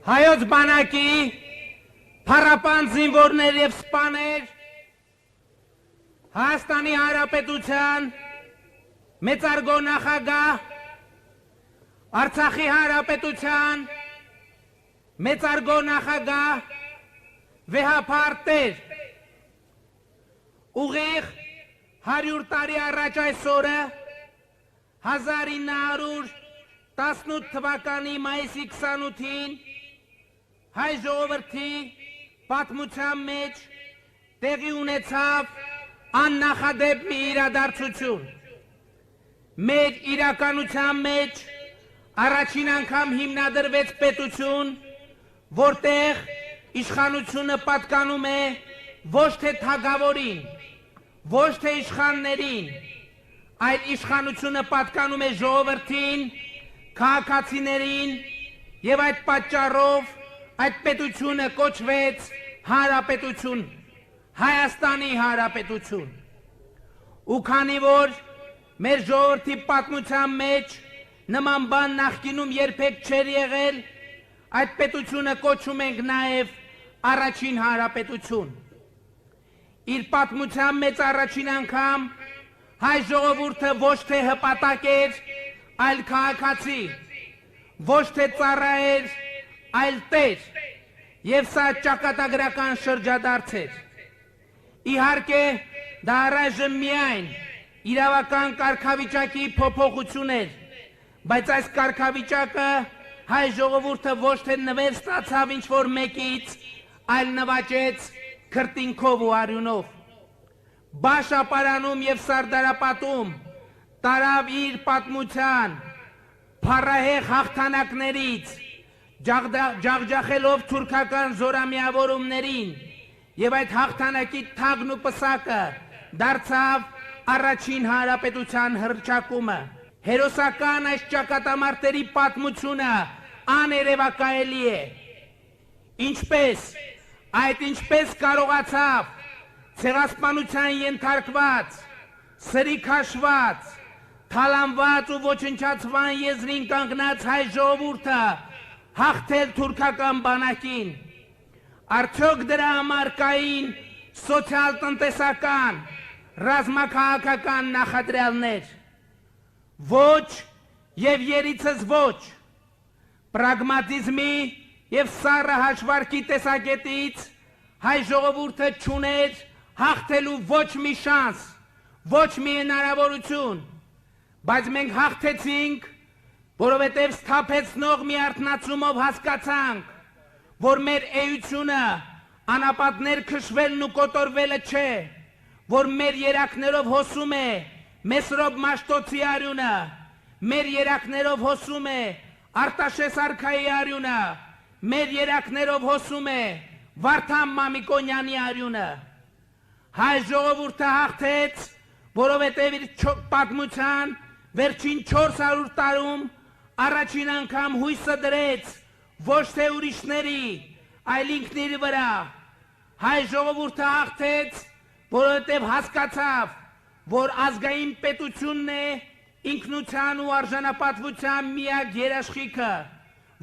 հայոց բանակի փառապան զինվորներ եւ սպաներ Հայաստանի Հանրապետության մեծարգո նախագահ Արցախի Հանրապետության մեծարգո նախագահ վեհապարտեր ուղիղ 100 տարի առաջ այսօրը 1918 թվականի մայիսի 28-ին հայ ժողովրդի պատմության մեջ տեղի ունեցավ աննախադեպ մի իրադարձություն։ Մեր իրականության մեջ առաջին անգամ հիմնադրվեց պետություն, որտեղ իշխանությունը պատկանում է ոչ թե թագավորին, ոչ թե իշխաններին, այլ իշխանությունը պատկանում է ժողովրդին, քաղաքացիներին եւ այդ պատճառով այդ պետությունը կոչվեց Հանրապետություն, Հայաստանի Հանրապետություն։ Ու քանի որ մեր ժողովրդի պատմության մեջ նման բան նախկինում երբեք չէր եղել, այդ պետությունը կոչում ենք նաև առաջին հանրապետություն։ Իր պատմության մեջ առաջին անգամ հայ ժողովուրդը ոչ թե հպատակ էր, այլ քաղաքացի, ոչ թե ծառա էր, այլ տեր, եւ սա ճակատագրական շրջադարձ էր։ Իհարկե, դա առայժմ միայն իրավական կարգավիճակի փոփոխություն էր, բայց այս կարգավիճակը հայ ժողովուրդը ոչ թե նվեր ստացավ ինչ-որ մեկից, այլ նվաճեց քրտինքով ու արյունով։ Բաշապարանում եւ Սարդարապատում տարավ իր պատմության փառահեղ հաղթանակներից, ջախջախելով թուրքական զորամիավորումներին եւ այդ հաղթանակի թագն ու պսակը դարձավ առաջին հանրապետության հռչակումը։ Հերոսական այս ճակատամարտերի պատմությունը աներևակայելի է։ Ինչպես կարողացավ ցեղասպանության ենթարկված, սրի քաշված, թալանված ու ոչնչացման եզրին կանգնած հայ ժողովուրդը հաղթել թուրքական բանակին։ Արդյոք դրա համար կային սոցիալ-տնտեսական, ռազմաքաղաքական նախադրյալներ։ Ոչ եւ երիցս ոչ, պրագմատիզմի եւ սառը հաշվարկի տեսակետից հայ ժողովուրդը չուներ հաղթելու ոչ մի շանս, ոչ մի հնարավորություն, բայց մենք հաղթեցինք, որովհետև սթափեցնող մի արթնացումով հասկացանք, որ մեր էությունը անապատներ քշվելն ու կոտորվելը չէ, որ մեր երակներով հոսում է Մեսրոպ Մաշտոցի արյունը, մեր երակներով հոսում է Արտաշես արքայի արյունը, մեր երակներով հոսում է Վարդան Մամիկոնյանի արյունը։ Հայ ժողովուրդը հաղթեց, որովհետև իր պատմության վերջին 400 տարում առաջին անգամ հույսը դրեց ոչ թե ուրիշների, այլ ինքն իր վրա։ Հայ ժողովուրդը հաղթեց, որովհետև հասկացավ, որ ազգային պետությունն է ինքնության ու արժանապատվության միակ երաշխիքը,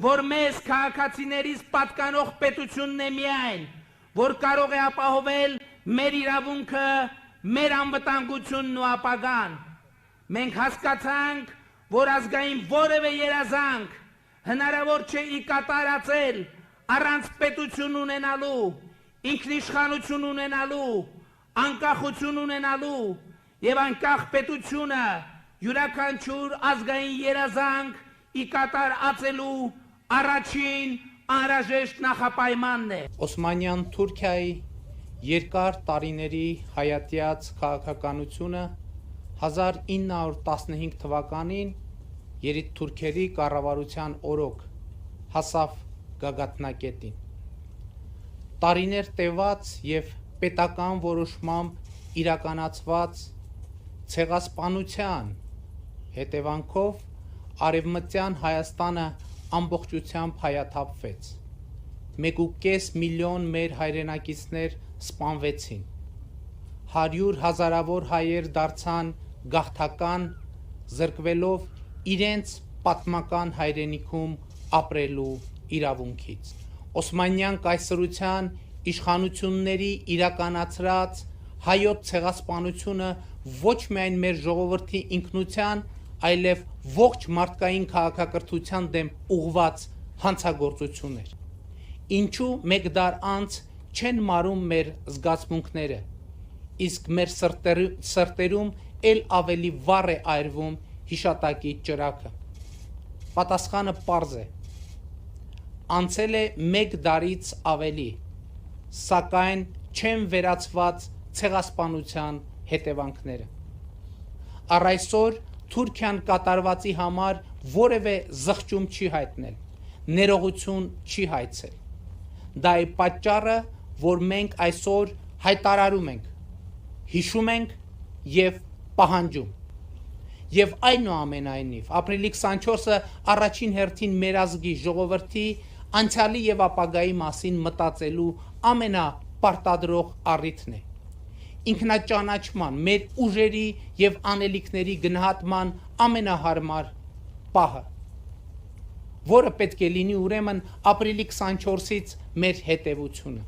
որ մեզ քաղաքացիներից պատկանող պետությունն է միայն, որ կարող է ապահովել մեր իրավունքը, մեր անվտանգությունն ու ապագան։ Մենք հասկացանք, որ ազգային որևէ երազանք հնարավոր չէ ի կատարածել առանց պետություն ունենալու, ինքնիշխանություն ունենալու, անկախություն ունենալու եւ անկախ պետությունը յուրաքանչյուր ազգային երազանք ի կատար ածելու առաջին անհրաժեշտ նախապայմանն է։ Օսմանյան Թուրքիայի երկար տարիների հայատյաց քաղաքականությունը 1915 թվականին երիտթուրքերի կառավարության օրոք հասավ գագաթնակետին։ Տարիներ տևած եւ պետական որոշմամբ իրականացված ցեղասպանության հետևանքով արևմտյան Հայաստանը ամբողջությամբ հայաթափվեց։ 1.5 միլիոն մեր հայրենակիցներ սպանվեցին։ 100 հազարավոր հայեր դարձան գաղթական, զրկվելով իրենց պատմական հայրենիքում ապրելու իրավունքից։ Օսմանյան կայսրության իշխանությունների իրականացրած հայոց ցեղասպանությունը ոչ միայն մեր ժողովրդի ինքնության, այլև ողջ մարդկային քաղաքակրթության դեմ ուղղված հանցագործություն էր։ Ինչու մեկ դար անց չեն մարում մեր զգացմունքները, իսկ մեր սրտերում էլ ավելի վառ է այրվում հիշատակի ճրագը։ Պատասխանը պարզ է։ Անցել է մեկ դարից ավելի, սակայն չեն վերացված ցեղասպանության հետևանքները։ Առ այսօր Թուրքիան կատարվածի համար որևէ զղջում չի հայտնել, ներողություն չի հայցել։ Դա է պատճառը, որ մենք այսօր հայտարարում ենք, հիշում ենք և պահանջում։ Եվ այնուամենայնիվ, ապրիլի 24-ը առաջին հերթին մեր ազգի ժողովրդի անցյալի և ապագայի մասին մտածելու ամենապարտադրող առիթն է։ Ինքնաճանաչման, մեր ուժերի և անելիքների գնահատման ամենահարմար պահը, որը պետք է լինի ուրեմն ապրիլի 24-ից մեր հետևությունը։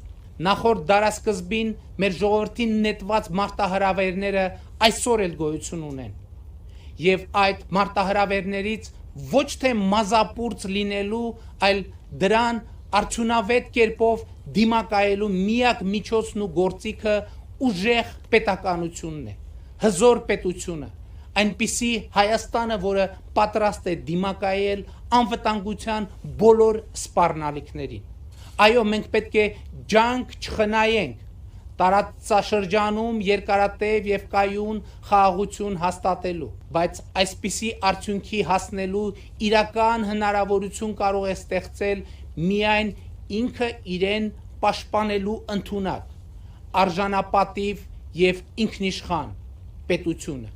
Նախորդ դարասկզբին մեր ժողովրդին նետված մարտահրավերները այսօր էլ գոյություն ունեն, և այդ մարտահրավերներից ոչ թե մազապուրծ լինելու, այլ դրան արդյունավետ կերպով դիմակայելու միակ միջոցն ու գործիքը ուժեղ պետականությունն է, հզոր պետությունը, այնպիսի Հայաստանը, որը պատրաստ է դիմակայել անվտանգության բոլոր սպառնալիքներին։ Այո, մենք պետք է ջանք չխնայենք տարածաշրջանում երկարատև և կայուն խաղաղություն հաստատելու, բայց այսպիսի արդյունքի հասնելու իրական հնարավորություն կարող է ստեղծել միայն ինքը իրեն պաշտպանելու ընդունակ, արժանապատիվ և ինքնիշխան պետությունը։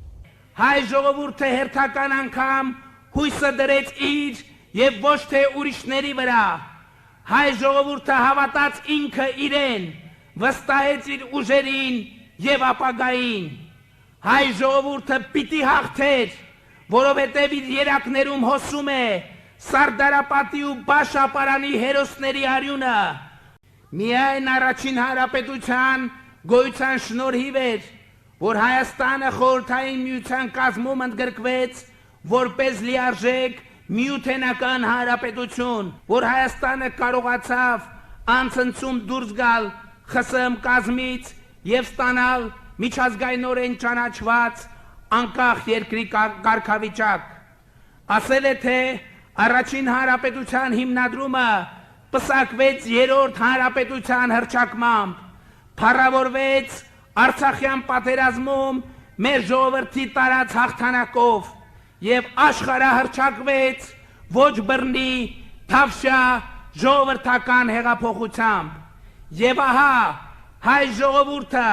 Հայ ժողովուրդը հերթական անգամ հույսը դրեց իր և ոչ թե ուրիշների վրա։ Հայ ժողովուրդը հավատաց ինքը իրեն, վստահեց իր ուժերին և ապագային։ Հայ ժողովուրդը պիտի հաղթեր, որովհետև իր երակներում հոսում է Սարդարապատի ու Բաշապարանի հերոսների արյունը։ Միայն առաջին հանրապետության գոյության շնորհիվ էր, որ Հայաստանը խորհրդային միության կազմում ընդգրկվեց որպես լիարժեք միութենական հանրապետություն, որ Հայաստանը կարողացավ անցնցում դուրս գալ ԽՍՀՄ կազմից և ստանալ միջազգայնորեն ճանաչված անկախ երկրի կարգավիճակ։ Ասել է, թե առաջին հանրապետության հիմնադրումը պսակվեց երրորդ հանրապետության հռչակմամբ, փառավորվեց Արցախյան պատերազմում մեր ժողովրդի տարած հաղթանակով և աշխարհահռչակվեց ոչ բռնի, թավշյա ժողովրդական հեղափոխությամբ։ Եվ ահա հայ ժողովուրդը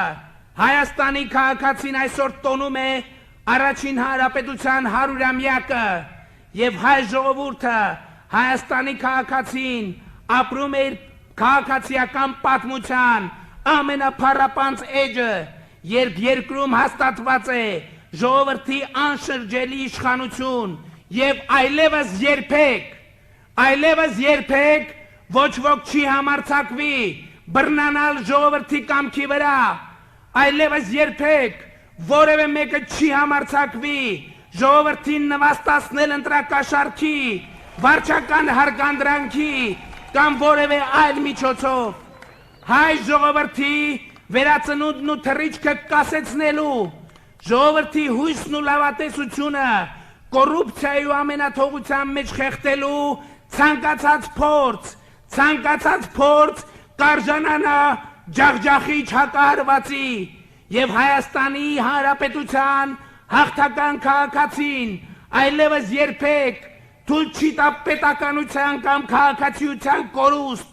Հայաստանի քաղաքացին այսօր տոնում է առաջին հանրապետության 100-ամյակը, և հայ ժողովուրդը Հայաստանի քաղաքացին ապրում է իր քաղաքացիական պատմության ամենափառապանծ էջը, երբ երկրում հաստատված է ժողովրդի անշրջելի իշխանություն և այլևս երբեք ոչ ոք չի համարձակվի բռնանալ ժողովրդի կամքի վրա, այլևս երբեք որևէ մեկը չի համարձակվի ժողովրդին նվաստացնել ընտրակաշառքի, վարչական հարգանդրանքի կամ որևէ այլ միջոցով։ Հայ ժողովրդի վերածնունդն ու թռիչքը կասեցնելու, ժողովրդի հույսն ու լավատեսությունը կոռուպցիայի ու ամենաթողության մեջ խեղդելու ցանկացած փորձ կարժանանա ջախջախիչ հակահարվածի, և Հայաստանի Հանրապետության հաղթական քաղաքացին այլևս երբեք թույլ չի տա պետականության կամ քաղաքացիության կորուստ,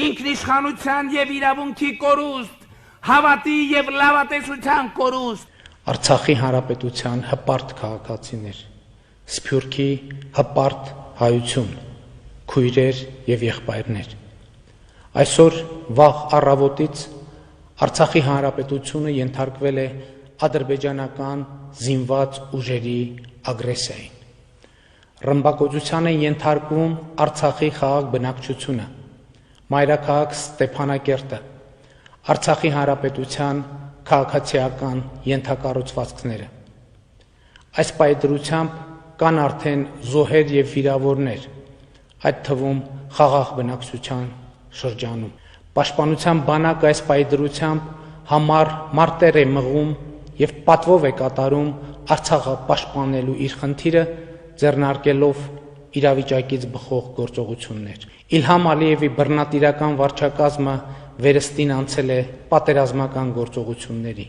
ինքնիշխանության և իրավունքի կորուստ, հավատի և լավատեսության կորուստ։ Արցախի Հանրապետության հպարտ քաղաքացիներ, Սփյուռքի հպարտ հայություն, քույրեր և եղբայրներ, այսօր վաղ առավոտից Արցախի Հանրապետությունը ենթարկվել է ադրբեջանական զինված ուժերի ագրեսիային։ Ռմբակոծության են ենթարկվում Արցախի խաղաղ բնակչությունը, մայրաքաղաք Ստեփանակերտը, Արցախի հանրապետության քաղաքացիական ենթակառուցվածքները։ Այս պայծրությամբ կան արդեն զոհեր եւ վիրավորներ, այդ թվում խաղաղ բնակչության շրջանում։ Պաշտպանության բանակը այս պայծրությամբ համար մարտեր է մղում եւ պատվով է կատարում Արցախը պաշտպանելու իր խնդիրը, ձեռնարկելով իրավիճակից բխող գործողություններ։ Իլհամ Ալիևի բռնատիրական վարչակազմը վերստին անցել է պատերազմական գործողությունների։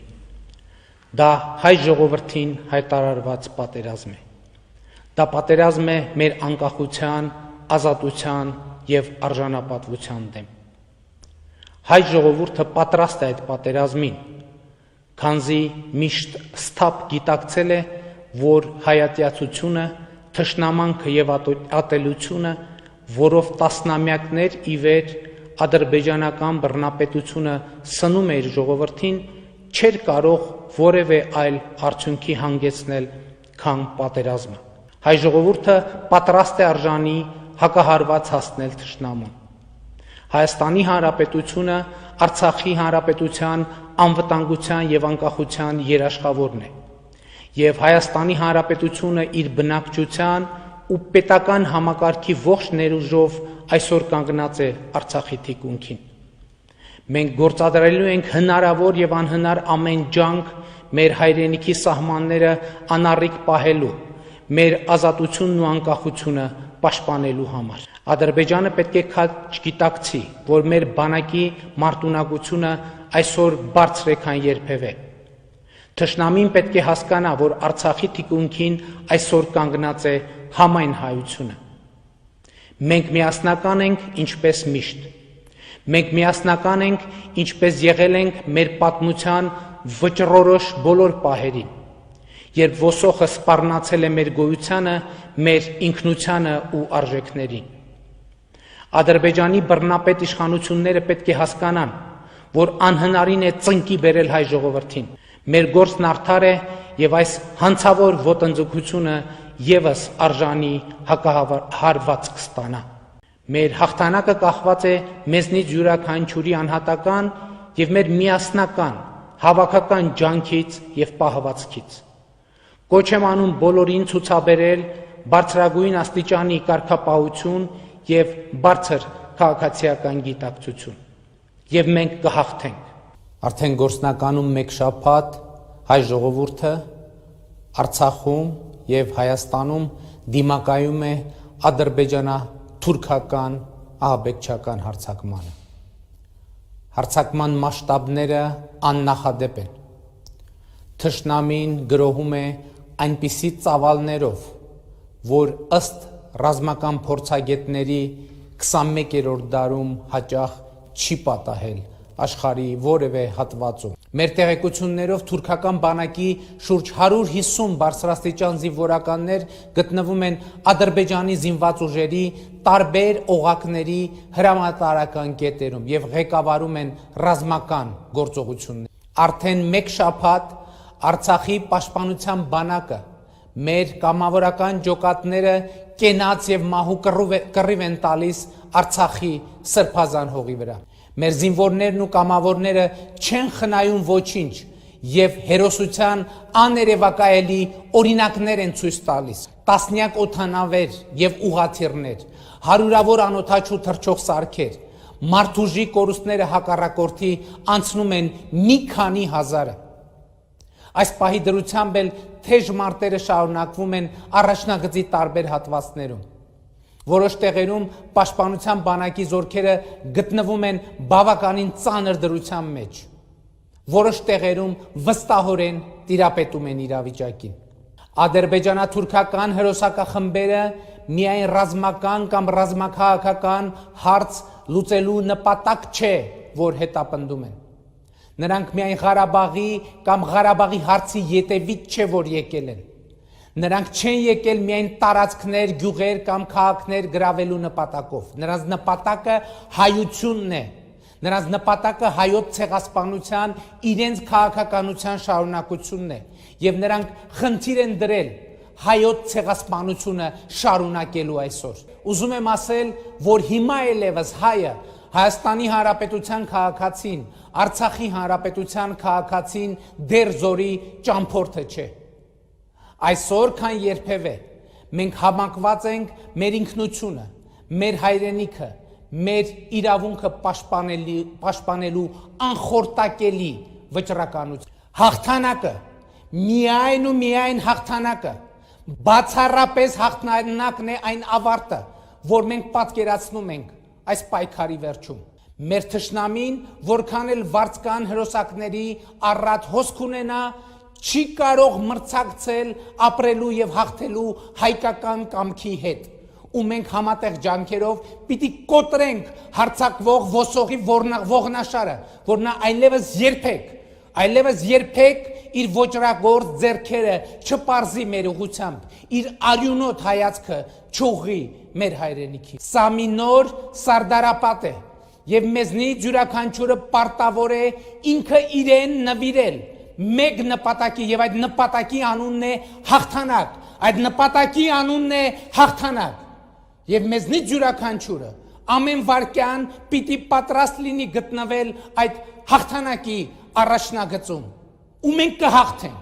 Դա հայ ժողովրդին հայտարարված պատերազմ է։ Դա պատերազմ է մեր անկախության, ազատության եւ արժանապատվության դեմ։ Հայ ժողովուրդը պատրաստ է այդ պատերազմին, քանզի միշտ սթափ գիտակցել է, որ հայատյացությունը, թշնամանքը եւ ատելությունը, որով տասնամյակներ ի վեր ադրբեջանական բռնապետությունը սնում է իր ժողովրդին, չէր կարող որևէ այլ արդյունքի հանգեցնել, քան պատերազմը։ Հայ ժողովուրդը պատրաստ է արժանի հակահարված հասնել թշնամուն։ Հայաստանի Հանրապետությունը Արցախի Հանրապետության անվտանգության եւ անկախության երաշխավորն է, եւ Հայաստանի Հանրապետությունը իր բնակչության ու պետական համակարգի ողջ ներուժով այսօր կանգնած է Արցախի թիկունքին։ Մենք գործադրելու ենք հնարավոր եւ անհնար ամեն ջանք մեր հայրենիքի սահմանները անառիկ պահելու, մեր ազատությունն ու անկախությունը պաշտպանելու համար։ Ադրբեջանը պետք է չգիտակցի, որ մեր բանակի մարտունակությունը այսօր բարձր է, քան երբևէ։ Թշնամին պետք է հասկանա, որ Արցախի թիկունքին այսօր կանգնած է համայն հայությունը։ Մենք միասնական ենք, ինչպես միշտ։ Մենք միասնական ենք, ինչպես եղել ենք մեր պատմության վճռորոշ բոլոր պահերին, երբ ոսոխը սպառնացել է մեր գոյությանը, մեր ինքնությանը ու արժեքներին։ Ադրբեջանի բռնապետ իշխանությունները պետք է հասկանան, որ անհնարին է ծնկի բերել հայ ժողովրդին։ Մեր գործն արդար է եւ այս հանցավոր ոտնձգությունը եւս արժանի հակահարված կստանա։ Մեր հաղթանակը կախված է մեզնից յուրաքանչյուրի անհատական եւ մեր միասնական, հավաքական ջանքից եւ պահվածքից։ Կոչ եմ անում բոլորին ցուցաբերել բարձրագույն աստիճանի կարգապահություն եւ բարձր քաղաքացիական գիտակցություն։ Եվ մենք կհաղթենք։ Արդեն գործնականում մեկ շաբաթ հայ ժողովուրդը Արցախում եւ Հայաստանում դիմակայում է ադրբեջանա-թուրքական ահաբեկչական հարձակմանը։ Հարձակման մասշտաբները աննախադեպ են։ Թշնամին գրոհում է այնպիսի ծավալներով, որ ըստ ռազմական փորձագետների 21-րդ դարում հաճախ չի պատահել աշխարհի որևէ հատվածում։ Մեր տեղեկություններով թուրքական բանակի շուրջ 150 բարձրաստիճան զինվորականներ գտնվում են Ադրբեջանի զինված ուժերի տարբեր օղակների հրամանատարական կետերում եւ ղեկավարում են ռազմական գործողություններ։ Արդեն մեկ շաբաթ Արցախի պաշտպանության բանակը մեր կամավորական ջոկատները կենաց եւ մահու կռիվ են տալիս Արցախի սրբազան հողի վրա։ Մեր զինվորներն ու կամավորները չեն խնայում ոչինչ եւ հերոսության աներևակայելի օրինակներ են ցույց տալիս։ Տասնյակ օդանավեր եւ ուղաթիռներ, հարյուրավոր անօթաչու թռչող սարքեր, մարդուժի կորուստները հակառակորդի անցնում են մի քանի հազարը։ Այս պահի դրությամբ էլ թեժ մարտերը շարունակվում են առաջնագծի տարբեր հատվածներում։ Որոշ տեղերում պաշտպանության բանակի զորքերը գտնվում են բավականին ծանր դրության մեջ։ Որոշ տեղերում վստահորեն տիրապետում են իրավիճակին։ Ադրբեջանա-թուրքական հերոսակախմբերը միայն ռազմական կամ ռազմաքաղաքական հարց լուծելու նպատակ չէ, որ հետապնդում են։ Նրանք միայն Ղարաբաղի կամ Ղարաբաղի հարցի ետևից չէ, որ եկել են։ Նրանք չեն եկել միայն տարածքներ, գյուղեր կամ քաղաքներ գրավելու նպատակով։ Նրանց նպատակը հայությունն է։ Նրանց նպատակը հայոց ցեղասպանության, իրենց քաղաքականության շարունակությունն է։ Եվ նրանք խնդիր են դրել հայոց ցեղասպանությունը շարունակելու այսօր։ Ուզում եմ ասել, որ հիմա ելևս հայը Հայաստանի Հանրապետության քաղաքացին, Արցախի Հանրապետության քաղաքացին դեր զորի ճամփորդը չէ։ Այսօր քան երբևէ մենք համակված ենք մեր ինքնությունը, մեր հայրենիքը, մեր իրավունքը պաշտպանելու անխորտակելի վճռականություն։ Հաղթանակը միայն ու միայն հաղթանակը, բացառապես հաղթանակն է այն ավարտը, որ մենք պատկերացնում ենք այս պայքարի վերջում։ Մեր թշնամին, որքան էլ վարձկան հրոսակների առատ հոսք ունենա, չի կարող մրցակցել ապրելու եւ հաղթելու հայկական կամքի հետ։ Ու մենք համատեղ ջանքերով պիտի կոտրենք հարձակվող ոսողի ողնաշարը, որ նա այլևս երբեք իր ոճրագործ ձեռքերը չպարզի մեր ուղությամբ, իր արյունոտ հայացքը չուղղի մեր հայրենիքի։ Սա մի նոր սարդարապատ է, եւ մեզնից յուրաքանչյուրը պարտավոր է ինքը իրեն նվիրել մեկ նպատակի, եւ այդ նպատակի անունն է հաղթանակ, այդ նպատակի անունն է հաղթանակ։ Եվ մեզնից յուրաքանչյուրը ամեն վարքյան պիտի պատրաստ լինի գտնվել այդ հաղթանակի առաջնագծում։ Ու մենք կհաղթենք,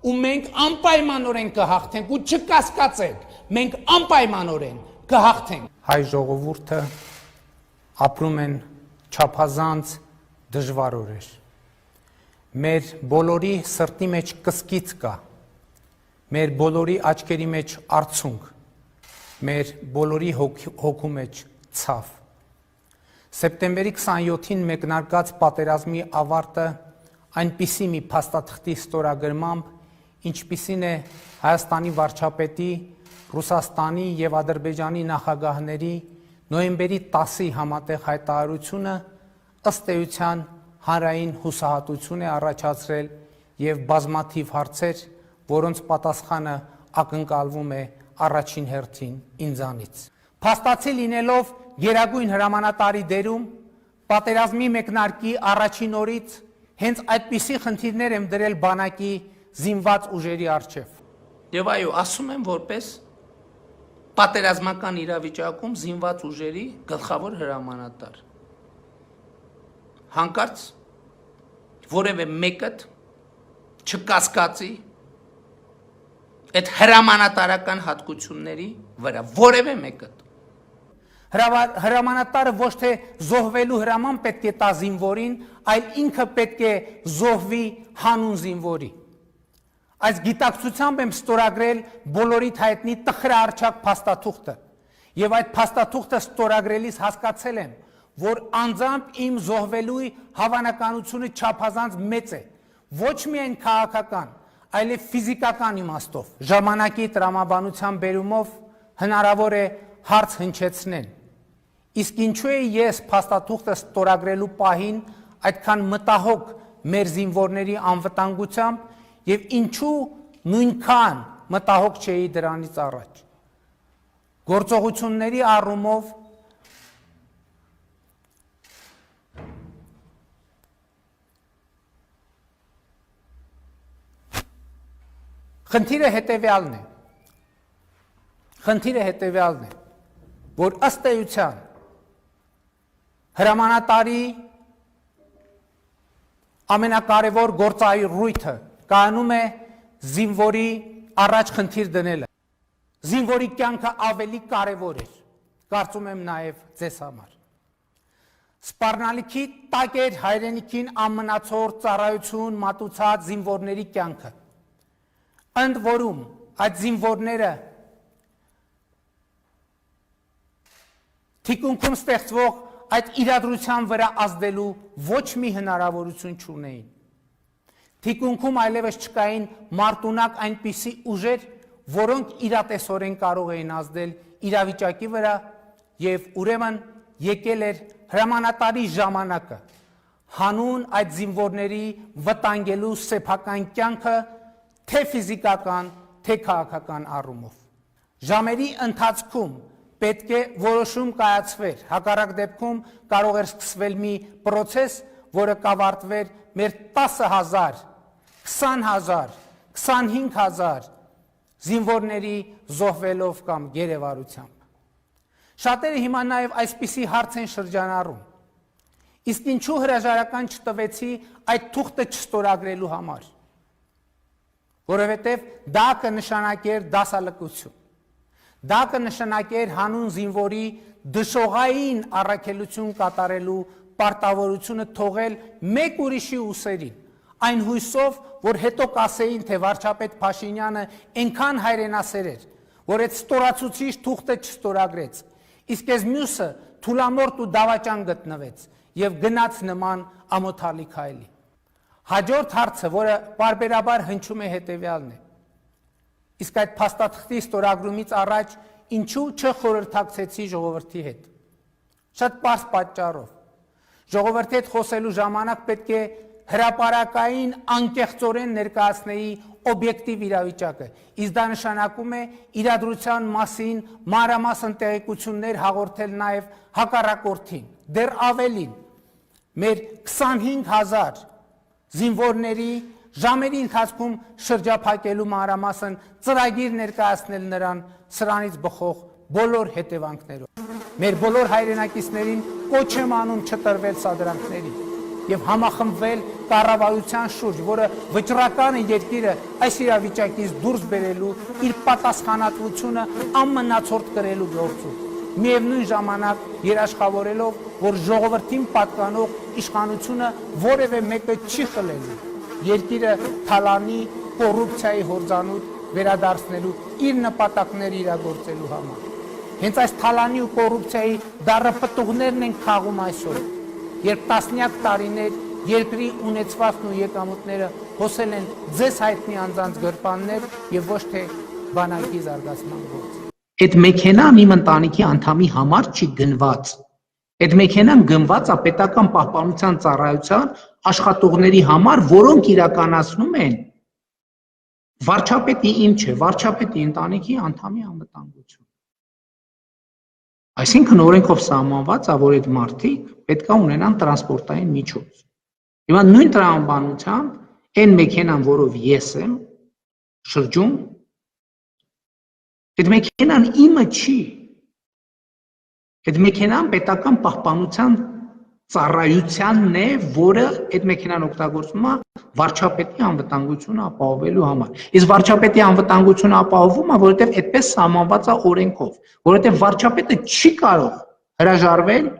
ու մենք անպայմանորեն կհաղթենք, ու չկասկածեք, մենք անպայմանորեն կհաղթենք։ Հայ ժողովուրդը ապրում են չափազանց դժվար օրեր։ Մեր բոլորի սրտի մեջ կսկիծ կա, մեր բոլորի աչքերի մեջ արցունք, մեր բոլորի հոգու մեջ ցավ։ Սեպտեմբերի 27-ին մեկնարկած պատերազմի ավարտը այնպիսի մի փաստաթղթի ստորագրմամբ, ինչպիսին է Հայաստանի վարչապետի, Ռուսաստանի եւ Ադրբեջանի նախագահների նոյեմբերի 10-ի համատեղ հայտարարությունը ըստ էության հանրային հուսահատություն է առաջացրել եւ բազմաթիվ հարցեր, որոնց պատասխանը ակնկալվում է առաջին հերթին ինձանից։ Փաստացի լինելով գերագույն հրամանատարի դերում, պատերազմի մեկնարկի առաջին օրից հենց այդպիսի խնդիրներ եմ դրել բանակի զինված ուժերի առջև։ Եվ այո, ասում եմ որպես պատերազմական իրավիճակում զինված ուժերի գլխավոր հրամանատար։ Հանկարծ որևէ մեկը չկասկածի այդ հրամանատարական հատկությունների վրա, որևէ մեկը։ Հրամանատարը ոչ թե զոհվելու հրաման պետք է տա զինվորին, այլ ինքը պետք է զոհվի հանուն զինվորի։ Այս գիտակցությամբ եմ ստորագրել բոլորիդ հայտնի տխրահարչակ փաստաթուղթը, եւ այդ փաստաթուղթը ստորագրելիս հասկացել եմ, որ անձամբ իմ զոհվելու հավանականությունը չափազանց մեծ է, ոչ միայն քաղաքական, այլև ֆիզիկական իմաստով։ Ժամանակի տրամաբանության բերումով հնարավոր է հարց հնչեցնել։ Իսկ ինչու է ես փաստաթուղթը ստորագրելու պահին այդքան մտահոգ մեր զինվորների անվտանգությամբ եւ ինչու նույնքան մտահոգ չէի դրանից առաջ։ Գործողությունների առումով խնդիրը հետևյալն է, որ ըստ էության հրամանատարի ամենակարևոր գործառույթը կայանում է զինվորի առաջ խնդիր դնելը։ Զինվորի կյանքը ավելի կարևոր էր, կարծում եմ նաև ձեզ համար։ Սպառնալիքի տակ էր հայրենիքին ամնացող ծառայություն մատուցած զինվորների կյանքը։ Ընդ որում այդ զինվորները թիկունքում ստեղծվող այդ իրադրության վրա ազդելու ոչ մի հնարավորություն չունեին։ Թիկունքում այլևս չկային մարտունակ այնպիսի ուժեր, որոնք իրատեսորեն կարող էին ազդել իրավիճակի վրա, եւ ուրեմն եկել էր հրամանատարի ժամանակը հանուն այդ զինվորների վտանգելու սեփական կյանքը թե ֆիզիկական, թե քաղաքական առումով։ Ժամերի ընթացքում պետք է որոշում կայացվեր, հակառակ դեպքում կարող էր սկսվել մի պրոցես, որը կավարտվեր մեր 10,000, 20,000, 25,000 զինվորների զոհվելով կամ գերեվարությամբ։ Շատերը հիմա նաև այսպիսի հարց են շրջանառում։ Իսկ ինչու հրաժարական չտվեցի այդ թուղթը չստորագրելու համար։ Որովհետև դա կնշանակեր դասալքություն։ Դա կնշանակեր հանուն զինվորի դժողային առաքելություն կատարելու պարտավորությունը թողել մեկ ուրիշի ուսերին, այն հույսով, որ հետո կասեին, թե վարչապետ Փաշինյանը այնքան հայրենասեր էր, որ այդ ստորացուցիչ թուղթը չստորագրեց, իսկ այս մյուսը թուլամորթ ու դավաճան գտնվեց եւ գնաց նման ամոթալի քայլի։ Հաջորդ հարցը, որը պարբերաբար հնչում է հետևյալն է. իսկ այդ փաստաթղթի ստորագրումից առաջ ինչու չխորհրդակցեցի ժողովրդի հետ։ Շատ պարզ պատճառով։ Ժողովրդի հետ խոսելու ժամանակ պետք է հրապարակային անկեղծորեն ներկայացնեի օբյեկտիվ իրավիճակը, իսկ դա նշանակում է իրադրության մասին մանրամասն տեղեկություններ հաղորդել նաև հակառակորդին, դեռ ավելին, մեր 25,000 զինվորների ժամերի ընթացքում շրջափակելու մանրամասն ծրագիր ներկայացնել նրան սրանից բխող բոլոր հետևանքներով։ Մեր բոլոր հայրենակիցներին կոչ եմ անում չտրվել սադրանքների եւ համախմբվել կառավարության շուրջ, որը վճռական է երկիրը այս իրավիճակից դուրս բերելու իր պատասխանատվությունը անմնացորդ կրելու գործում։ Միևնույն ժամանակ երաշխավորելով, որ ժողովրդին պատկանող իշխանությունը որևէ մեկը չի խլելու, երկիրը թալանի կոռուպցիայի հորձանուտ վերադարձնելու իր նպատակները իրագործելու համար։ Հենց այս թալանի ու կոռուպցիայի դարապտուղներն են խաղում այսօր, երբ տասնյակ տարիներ երկրի ունեցվածքն ու եկամուտները հոսել են ձեզ հայտնի անձանց գրպաններ եւ ոչ թե բանակի զարգացման գործ։ Այդ մեքենան իմ ընտանիքի անդամի համար չի գնված։ Այդ մեքենան գնված է պետական պահպանության ծառայության աշխատողների համար, որոնք իրականացնում են վարչապետի իմ չէ, վարչապետի ընտանիքի անդամի անվտանգություն։ Այսինքն օրենքով սահմանված է, որ այդ մարդիկ պետք է ունենան տրանսպորտային միջոց։ Հիմա նույն տրամաբանությամբ այն մեքենան, որով ես եմ շրջում, այդ մեքենան իմը չի։ Այդ մեքենան պետական պահպանության ծառայությանն է, որը այդ մեքենան օգտագործում է վարչապետի անվտանգությունը ապահովելու համար։ Իսկ վարչապետի անվտանգությունը ապահովում է, որովհետև այդպես սահմանված է օրենքով, որովհետև վարչապետը չի կարող հրաժարվել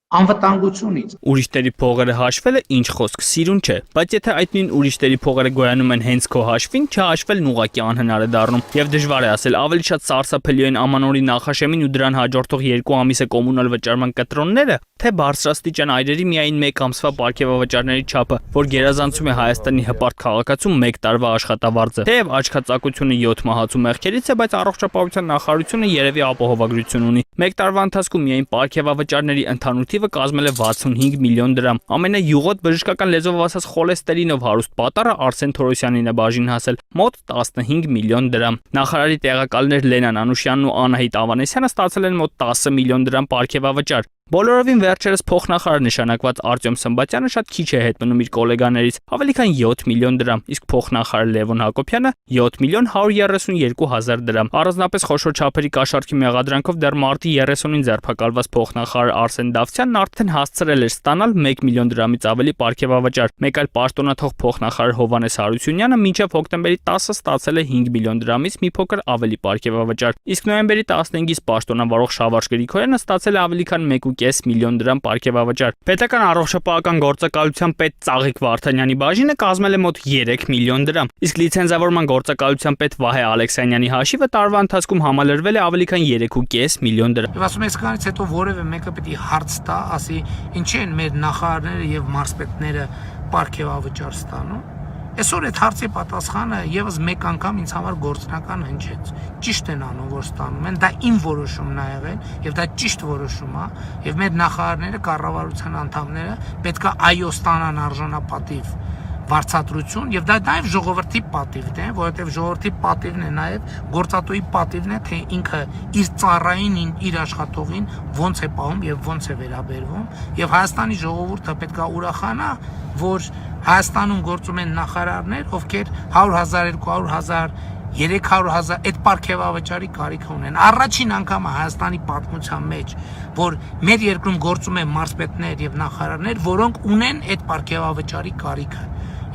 անվտանգությունից։ Ուրիշների փողերը հաշվելը ինչ խոսք, սիրուն չէ, բայց եթե այդ նույն ուրիշների փողերը գոյանում են հենց քո հաշվին, չհաշվելն ուղղակի անհնար է դառնում։ Եվ դժվար է ասել, ավելի շատ սարսափելի են ամանորի նախաշեմին ու դրան հաջորդող 2 ամիսը կոմունալ վճարման կտրոնները, թե բարձրաստիճան այրերի միայն 1 ամսվա պարգևավճարների չափը, որ գերազանցում է Հայաստանի հպարտ քաղաքացում 1 տարվա աշխատավարձը։ Թեև աչքածակությունը 7 մահացու մեղքերից է, բայց առողջապահության նախարարությունը երևի ապահովագրություն ունի։ 1 տարվա ընթացքում միայն պարգևավճարների ընդհանուր թիվը կազմել է 65 միլիոն դրամ։ Ամենայուղոտ բժշկական լեզվով ասած խոլեստերինով հարուստ պատարը Արսեն Թորոսյանին է բաժին հասել մոտ 15 միլիոն դրամ։ Նախարարի տեղակալներ Լենան Անուշյանն ու Անահիտ Ավանեսյանը ստացել են մոտ 10 միլիոն դրամ պարգևավճար։ Բոլորովին վերջերս փոխնախարար նշանակված Արտյոմ Սմբատյանը շատ քիչ է հետ մնում իր գոլեգաներից, ավելի քան 7 միլիոն դրամ, իսկ փոխնախարար Լևոն Հակոբյանը 7 միլիոն 132 հազար դրամ։ Առանձնապես խոշոր չափերի կաշառքի մեղադրանքով դեռ մարտի 30-ին ձերբակալված փոխնախարար Արսեն Դավթյանն արդեն հասցրել էր ստանալ 1 միլիոն դրամից ավելի պարգևավճար։ Մեկ այլ պաշտոնաթող փոխնախարար Հովհաննես Հարությունյանը մինչև հոկտեմբերի 10-ը ստացել է 5 միլիոն դրամից մի փոքր ավելի պարգևավճար, իսկ նոյեմբերի 15-ից պաշտոնավարող Շավարժ Գրիգորյանը ստացել է ավելի քան 1.5 միլիոն դրամ պարգևավճար։ Պետական առողջապահական գործակալության պետ Ծաղիկ Վարդանյանի բաժինը կազմել է մոտ 3 միլիոն դրամ, իսկ լիցենզավորման գործակալության պետ Վահե Ալեքսանյանի հաշիվը տարվա ընթացքում համալրվել է ավելի քան 3.5 միլիոն դրամ։ Եվ ասում եմ, այսքանից հետո որևէ մեկը պետք է հարց տա, ասի, ինչի են մեր նախարարները եւ մարզպետները պարգևավճար ստանում։ Այսօր այդ հարցի պատասխանը եւս մեկ անգամ ինձ համար գործնական հնչեց։ Ճիշտ են անում, որ ստանում են, դա իմ որոշումն է եղել եւ դա ճիշտ որոշում է, եւ մեր նախարարները, կառավարության անդամները պետք է այո ստանան արժանապատիվ վարձատրություն եւ դա նաեւ ժողովրդի պատիվն է, որովհետեւ ժողովրդի պատիվն է նաեւ գործատուի պատիվն է, թե ինքը իր ծառային, իր աշխատողին ոնց է պահում եւ ոնց է վերաբերվում եւ Հայաստանի ժողովուրդը պետք է ուրախանա, որ Հայաստանում գործում են նախարարներ, ովքեր 100,000, 200,000 300,000 այդ պարգևավճարի կարիք ունեն։ Առաջին անգամ Հայաստանի պատմության մեջ, որ մեր երկրում գործում են մարզպետներ եւ նախարարներ, որոնք ունեն այդ պարգևավճարի կարիքը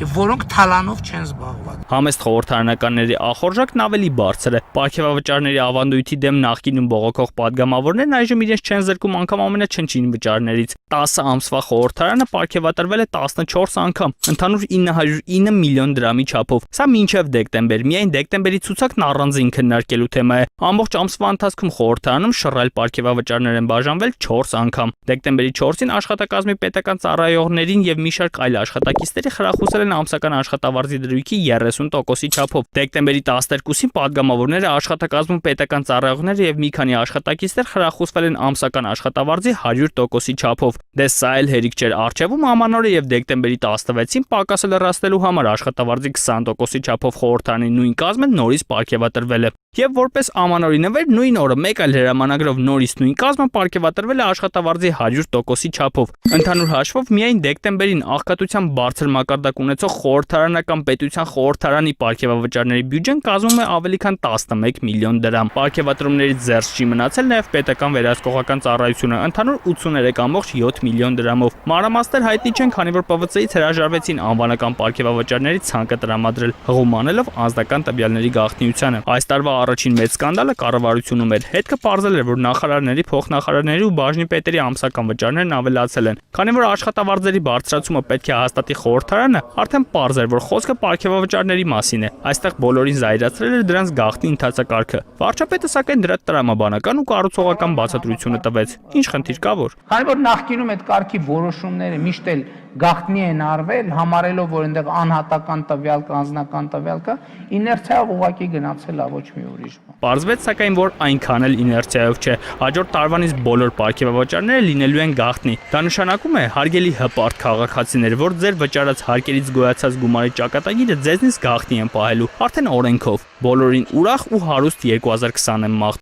եւ որոնք թալանով չեն զբաղված։ Համեստ խորհրդարանականների ախորժակն ավելի բարձր է։ Պարգևավճարների ավանդույթի դեմ նախկինում բողոքող падգամավորներն այժմ իրենց չեն զրկում անգամ ամենաչնչին վճարներից։ 10 ամսվա խորհրդարանը պարգևատրվել է 14 անգամ, ընդհանուր 909 միլիոն դրամի չափով։ Սա մինչև դեկտեմբեր, միայն դեկտեմբերի ցուցակն առանձին քննարկելու թեմա է։ Ամբողջ ամսվա ընթացքում խորհրդարանում շռայլ պարգևավճարներ են բաժանվել 4 անգամ։ Դեկտեմբերի 4-ին աշխատակազմի պետական ծառայողներին եւ մի շարք այլ աշխատակիցների խրախուսել են ամսական աշխատավարձի դրույթի 30%-ի չափով։ Դեկտեմբերի 12-ին падգամավորները աշխատակազմում պետական ծառայողները եւ մի քանի աշխատակիցներ խրախուսվել են ամսական աշխատավարձի 100%-ի չափով։ Դե սա էլ հերիք չէր արժևում ամանորը եւ դեկտեմբերի 16-ին պակասը լրացնելու համար աշխատավարձի 20%-ի չափով խորհրդարանի նույն կազմը նորից պարգևատրվել է։ Եվ որպես ամանորի նվեր նույն օրը մեկ այլ հրամանագրով նորից նույն կազմը պարգևատրվել է աշխատավարձի 100%-ի չափով։ Ընդհանուր հաշվով միայն դեկտեմբերին աղքատության բարձր մակարդակ ունեցող խորհրդարանական պետության խորհրդարանի պարգևավճարների բյուջեն կազմում է ավելի քան 11 միլիոն դրամ։ Պարգևատրումներից զերծ չի մնացել նաև պետական վերահսկողական ծառայությունը, ընդհանուր 83.7 միլիոն դրամով։ Մանրամասներ հայտնի չեն, քանի որ ՊՎՑ-ից հրաժարվեցին անվանական պարգևավճարների ցանկը տրամադրել, հղում անելով անձնական տվյալների գաղտնիությանը։ Այս տարվա առաջին մեծ սկանդալը կառավարությունում էր։ Հետքը պարզել էր, որ նախարարների, փոխնախարարների ու բաժնի պետերի ամսական վճարներն ավելացել են։ Քանի որ աշխատավարձերի բարձրացումը պետք է հաստատի խորհրդարանը, արդեն պարզ էր, որ խոսքը պարգևավճարների մասին է։ Այստեղ բոլորին զայրացրել էր դրանց գաղտնի ընթացակարգը։ Վարչապետը սակայն դրա տրամաբանական ու կառուցողական բացատրությունը տվեց։ Ինչ խնդիր կա որ։ Քանի որ նախկինում այդ կարգի որոշումները միշտ էլ գաղտնի են արվել, համարելով որ այնտեղ անհատական տվյալ կա, անձնական տվյալ կա, իներցիայով ուղղակի գնացել է ոչ մի ուրիշ բան։ Պարզվեց սակայն, որ այնքան էլ իներցիայով չէ։ Հաջորդ տարվանից բոլոր պարգևավճարները լինելու են գաղտնի։ Դա նշանակում է, հարգելի հպարտ քաղաքացիներ, որ ձեր վճարած հարկերից գոյացած գումարի ճակատագիրը ձեզնից գաղտնի են պահելու, արդեն օրենքով։ Բոլորին ուրախ ու հարուստ 2020 եմ մաղթում։